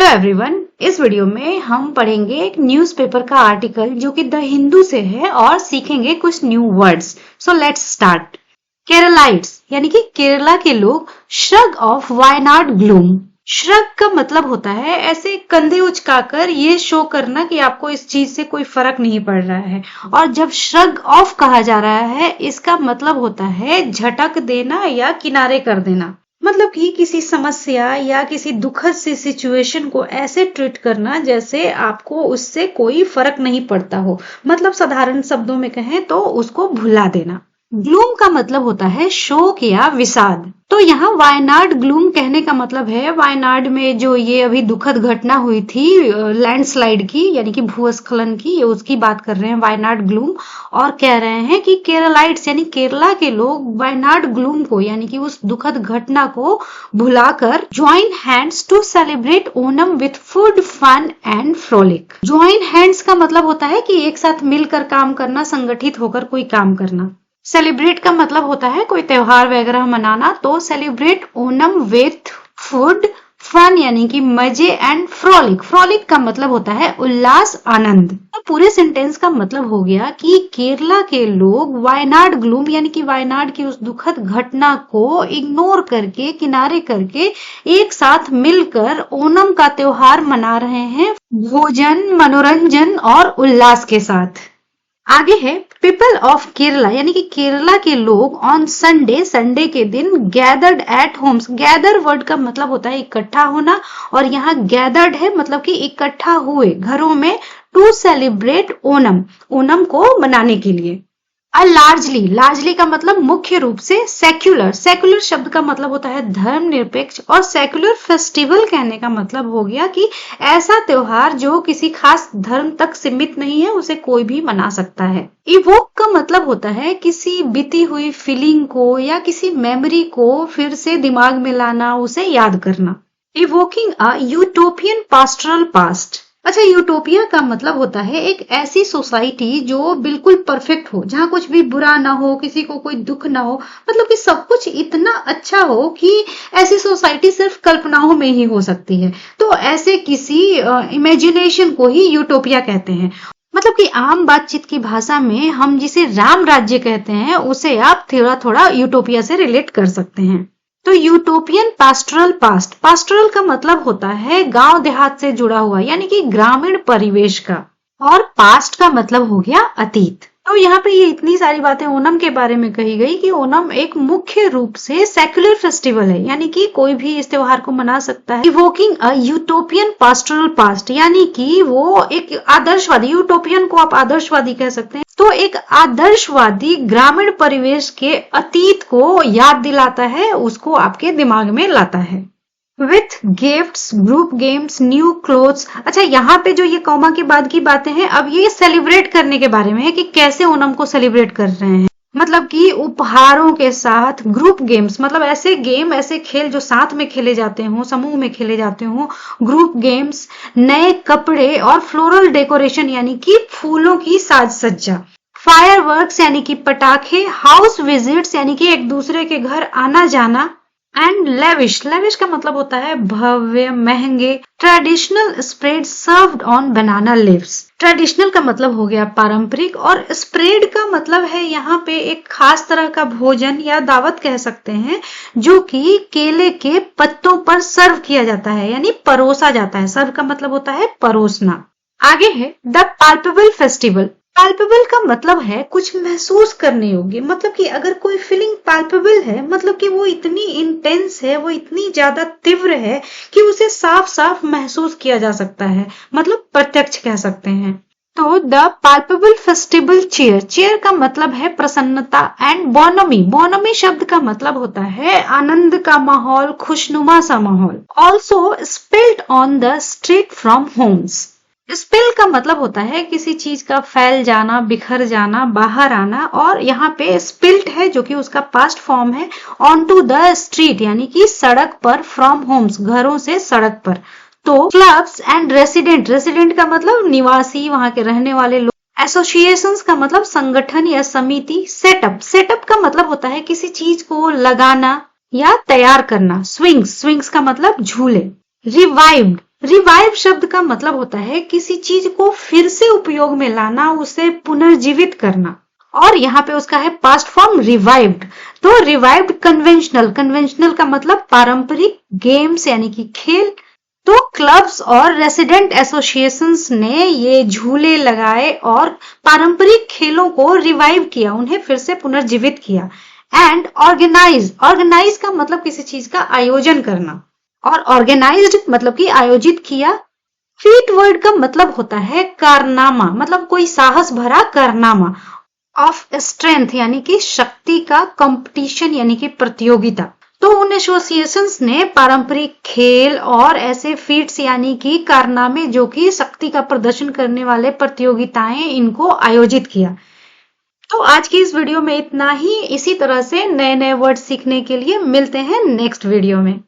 Hello everyone, इस video में हम पढ़ेंगे एक न्यूज़पेपर का आर्टिकल जो कि द हिंदू से है और सीखेंगे कुछ new words. So let's start. Keralites यानी कि केरला के लोग shrug off Wayanad gloom. Shrug का मतलब होता है ऐसे कंधे उचकाकर ये शो करना कि आपको इस चीज से कोई फर्क नहीं पड़ रहा है। और जब श्रग ऑफ कहा जा रहा है इसका मतलब होता है झटक देना या किनारे कर देना। मतलब कि किसी समस्या या किसी दुखद सी सिचुएशन को ऐसे ट्रीट करना जैसे आपको उससे कोई फर्क नहीं पड़ता हो। मतलब साधारण शब्दों में कहें तो उसको भुला देना। ग्लूम का मतलब होता है शोक या विषाद। तो यहाँ वायनाड ग्लूम कहने का मतलब है वायनाड में जो ये अभी दुखद घटना हुई थी लैंडस्लाइड की यानी कि भूस्खलन की, ये उसकी बात कर रहे हैं वायनाड ग्लूम। और कह रहे हैं कि केरलाइट्स यानी केरला के लोग वायनाड ग्लूम को यानी कि उस दुखद घटना को भुलाकर join hands to celebrate Onam with food fun and frolic. Join hands का मतलब होता है कि एक साथ मिलकर काम करना, संगठित होकर कोई काम करना। सेलिब्रेट का मतलब होता है कोई त्योहार वगैरह मनाना। तो celebrate Onam with food fun यानी कि मजे एंड फ्रोलिक। फ्रोलिक का मतलब होता है उल्लास, आनंद। तो पूरे सेंटेंस का मतलब हो गया कि केरला के लोग वायनाड ग्लूम यानी कि वायनाड की उस दुखद घटना को इग्नोर करके, किनारे करके एक साथ मिलकर ओनम का त्योहार मना रहे हैं भोजन, मनोरंजन और उल्लास के साथ। आगे है पीपल ऑफ केरला यानी कि केरला के लोग ऑन संडे, संडे के दिन gathered eight Holmes. Gather word का मतलब होता है इकट्ठा होना और यहाँ गैदर्ड है मतलब कि इकट्ठा हुए घरों में टू सेलिब्रेट ओनम, ओनम को मनाने के लिए। लार्जली, लार्जली का मतलब मुख्य रूप से। सेक्युलर, सेक्युलर शब्द का मतलब होता है धर्मनिरपेक्ष और सेक्युलर फेस्टिवल कहने का मतलब हो गया कि ऐसा त्योहार जो किसी खास धर्म तक सीमित नहीं है, उसे कोई भी मना सकता है। इवोक का मतलब होता है किसी बीती हुई फीलिंग को या किसी मेमोरी को फिर से दिमाग में लाना, उसे याद करना। इवोकिंग अ यूटोपियन पास्टरल पास्ट। अच्छा, यूटोपिया का मतलब होता है एक ऐसी सोसाइटी जो बिल्कुल परफेक्ट हो, जहाँ कुछ भी बुरा ना हो, किसी को कोई दुख ना हो, मतलब कि सब कुछ इतना अच्छा हो कि ऐसी सोसाइटी सिर्फ कल्पनाओं में ही हो सकती है। तो ऐसे किसी इमेजिनेशन को ही यूटोपिया कहते हैं। मतलब कि आम बातचीत की भाषा में हम जिसे राम राज्य कहते हैं उसे आप थोड़ा थोड़ा यूटोपिया से रिलेट कर सकते हैं। तो यूटोपियन पास्टरल पास्ट, पास्टरल का मतलब होता है गांव देहात से जुड़ा हुआ यानी कि ग्रामीण परिवेश का। और पास्ट का मतलब हो गया अतीत। तो यहाँ पे ये इतनी सारी बातें ओनम के बारे में कही गई कि ओनम एक मुख्य रूप से सेक्युलर फेस्टिवल है यानी कि कोई भी इस त्योहार को मना सकता है। इवोकिंग अ यूटोपियन पास्टरल पास्ट यानी कि वो एक आदर्शवादी, यूटोपियन को आप आदर्शवादी कह सकते हैं। तो एक आदर्शवादी ग्रामीण परिवेश के अतीत को याद दिलाता है, उसको आपके दिमाग में लाता है। With gifts, group games, new clothes. अच्छा, यहाँ पे जो ये कॉमा के बाद की बातें हैं, अब ये सेलिब्रेट करने के बारे में है कि कैसे ओनम को सेलिब्रेट कर रहे हैं। मतलब कि उपहारों के साथ ग्रुप गेम्स, मतलब ऐसे गेम, ऐसे खेल जो साथ में खेले जाते हों, समूह में खेले जाते हों, ग्रुप गेम्स, नए कपड़े और फ्लोरल डेकोरेशन यानी कि फूलों की साज सज्जा। फायरवर्क्स यानी कि पटाखे, हाउस विजिट्स यानी कि एक दूसरे के घर आना जाना। एंड लेविश, लेविश का मतलब होता है भव्य, महंगे। Traditional spread served on banana leaves. Traditional का मतलब हो गया पारंपरिक और स्प्रेड का मतलब है यहाँ पे एक खास तरह का भोजन या दावत कह सकते हैं जो कि केले के पत्तों पर सर्व किया जाता है यानी परोसा जाता है। सर्व का मतलब होता है परोसना। आगे है द पाल्पेबल फेस्टिवल। पाल्पेबल का मतलब है कुछ महसूस करने योग्य। मतलब कि अगर कोई फीलिंग पाल्पेबल है मतलब कि वो इतनी इंटेंस है, वो इतनी ज्यादा तीव्र है कि उसे साफ साफ महसूस किया जा सकता है, मतलब प्रत्यक्ष कह सकते हैं। तो the palpable festival cheer, cheer का मतलब है प्रसन्नता। एंड बोनमी, बोनमी शब्द का मतलब होता है आनंद का माहौल, खुशनुमा सा माहौल। Also spilled on the street from homes. Spill का मतलब होता है किसी चीज का फैल जाना, बिखर जाना, बाहर आना। और यहाँ पे स्पिल्ट है जो कि उसका पास्ट फॉर्म है। ऑन टू द स्ट्रीट यानी कि सड़क पर, फ्रॉम होम्स घरों से सड़क पर। तो क्लब्स एंड रेसिडेंट, रेसिडेंट का मतलब निवासी, वहां के रहने वाले लोग। एसोसिएशंस का मतलब संगठन या समिति। सेटअप, सेटअप का मतलब होता है किसी चीज को लगाना या तैयार करना। स्विंग्स, स्विंग्स का मतलब झूले। रिवाइव्ड, रिवाइव शब्द का मतलब होता है किसी चीज को फिर से उपयोग में लाना, उसे पुनर्जीवित करना। और यहाँ पे उसका है पास्ट फॉर्म रिवाइव्ड। तो रिवाइव्ड कन्वेंशनल, कन्वेंशनल का मतलब पारंपरिक, गेम्स यानी कि खेल। तो क्लब्स और रेसिडेंट एसोसिएशंस ने ये झूले लगाए और पारंपरिक खेलों को रिवाइव किया, उन्हें फिर से पुनर्जीवित किया। एंड ऑर्गेनाइज, ऑर्गेनाइज का मतलब किसी चीज का आयोजन करना, और ऑर्गेनाइज्ड मतलब कि आयोजित किया। फीट वर्ड का मतलब होता है कारनामा, मतलब कोई साहस भरा कारनामा। ऑफ स्ट्रेंथ यानी कि शक्ति का, कंपटीशन यानी कि प्रतियोगिता। तो उन एसोसिएशंस ने पारंपरिक खेल और ऐसे फीट्स यानी कि कारनामे जो कि शक्ति का प्रदर्शन करने वाले प्रतियोगिताएं, इनको आयोजित किया। तो आज की इस वीडियो में इतना ही। इसी तरह से नए नए वर्ड सीखने के लिए मिलते हैं नेक्स्ट वीडियो में।